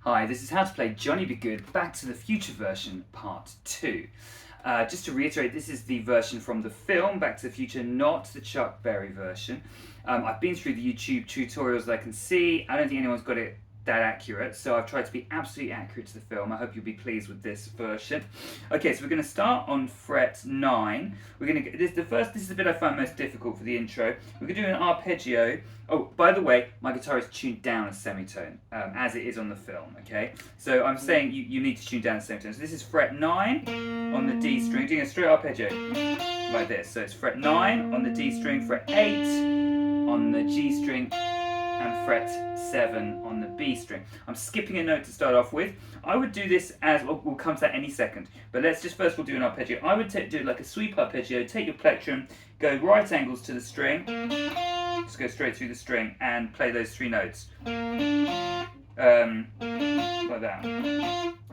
Hi, this is How to Play Johnny Be Good Back to the Future version, part 2. Just to reiterate, this is the version from the film Back to the Future, not the Chuck Berry version. I've been through the YouTube tutorials that I can see. I don't think anyone's got it that accurate, so I've tried to be absolutely accurate to the film. I hope you'll be pleased with this version. Okay, so we're going to start on fret 9. We're going to get this is the bit I find most difficult for the intro. We're going to do an arpeggio. Oh, by the way, my guitar is tuned down a semitone, as it is on the film, okay? So I'm saying you need to tune down a semitone. So this is fret 9 on the D string, doing a straight arpeggio, like this. So it's fret 9 on the D string, fret 8 on the G string, and fret 7 on the B string. I'm skipping a note to start off with. I would do this as, well, we'll come to that any second, but let's just first we'll do an arpeggio. I would do it like a sweep arpeggio, take your plectrum, go right angles to the string, just go straight through the string and play those 3 notes. Like that.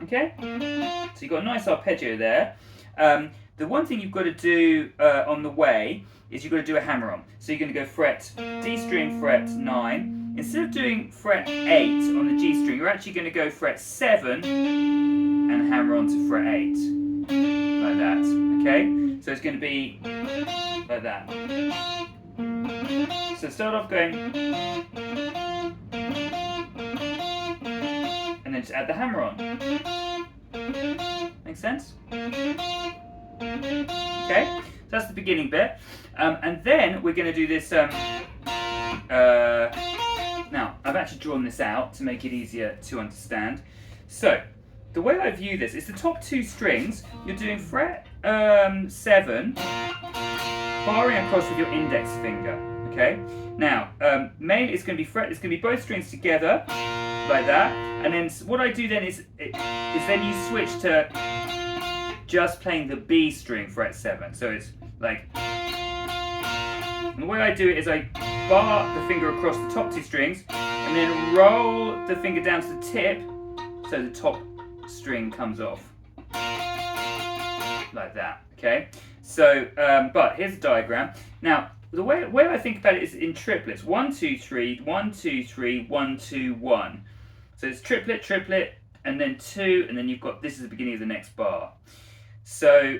Okay? So you've got a nice arpeggio there. The one thing you've got to do on the way is you've got to do a hammer-on. So you're going to go fret D string, fret 9. Instead of doing fret 8 on the G string, you're actually going to go fret 7 and hammer on to fret 8. Like that. Okay? So it's going to be like that. So start off going, and then just add the hammer on. Make sense? Okay, so that's the beginning bit, and then we're going to do this. Now, I've actually drawn this out to make it easier to understand. So, the way I view this is the top 2 strings. You're doing fret 7, barring across with your index finger. Okay. Now, mainly it's going to be it's going to be both strings together, like that, and then what I do then is then you switch to just playing the B string fret 7. So it's like, and the way I do it is I bar the finger across the top 2 strings and then roll the finger down to the tip so the top string comes off. Like that, okay? So, but here's the diagram. Now, the way I think about it is in triplets. 1, 2, 3, 1, 2, 3, 1, 2, 1. So it's triplet, triplet, and then 2, and then you've got, this is the beginning of the next bar. So,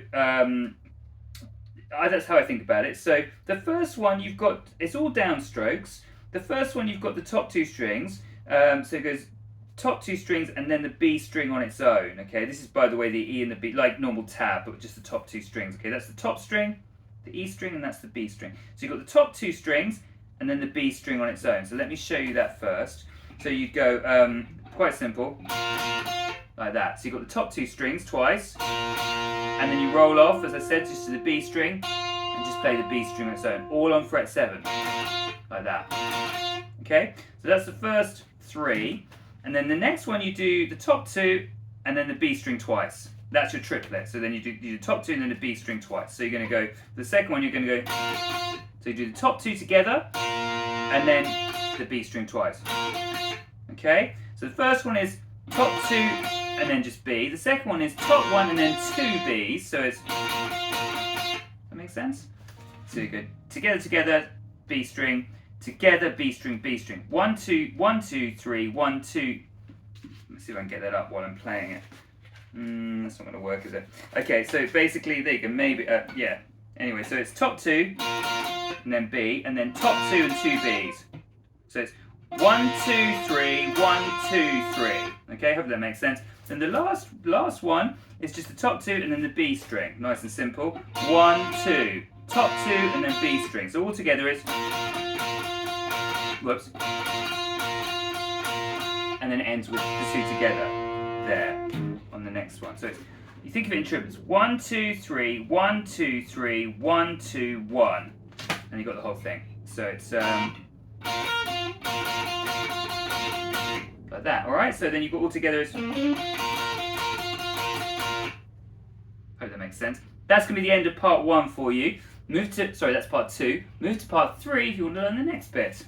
that's how I think about it. So the first one you've got, it's all downstrokes. The first one you've got the top 2 strings. So it goes top 2 strings and then the B string on its own. Okay, this is, by the way, the E and the B, like normal tab, but just the top 2 strings. Okay, that's the top string, the E string, and that's the B string. So you've got the top 2 strings and then the B string on its own. So let me show you that first. So you go, quite simple, like that. So you've got the top 2 strings twice, and then you roll off, as I said, just to the B string, and just play the B string on its own, all on fret 7, like that. Okay, so that's the first 3, and then the next one you do the top 2, and then the B string twice. That's your triplet. So then you do the top 2 and then the B string twice. So you're going to go, the second one you're going to go, so you do the top 2 together, and then the B string twice. Okay, so the first one is top 2, and then just B. The second one is top 1 and then 2 Bs, so it's, that makes sense? So you go together, together, B string, together, B string, B string. 1, 2, 1, 2, 3, 1, 2. Let's see if I can get that up while I'm playing it. That's not going to work, is it? Okay, so basically, there you go, maybe, yeah. Anyway, so it's top 2, and then B, and then top 2 and 2 Bs. So it's 1, 2, 3, 1, 2, 3. Okay, hope that makes sense. Then the last one is just the top 2 and then the B string. Nice and simple. 1, 2, top 2 and then B string. So all together is, whoops, and then it ends with the 2 together there on the next one. So it's, you think of it in triplets. 1, 2, 3, 1, 2, 3, 1, 2, 1, and you got the whole thing. So it's like that, alright? So then you've got all together is, hope that makes sense. That's going to be the end of part 1 for you. Sorry, that's part 2. Move to part 3 if you want to learn the next bit.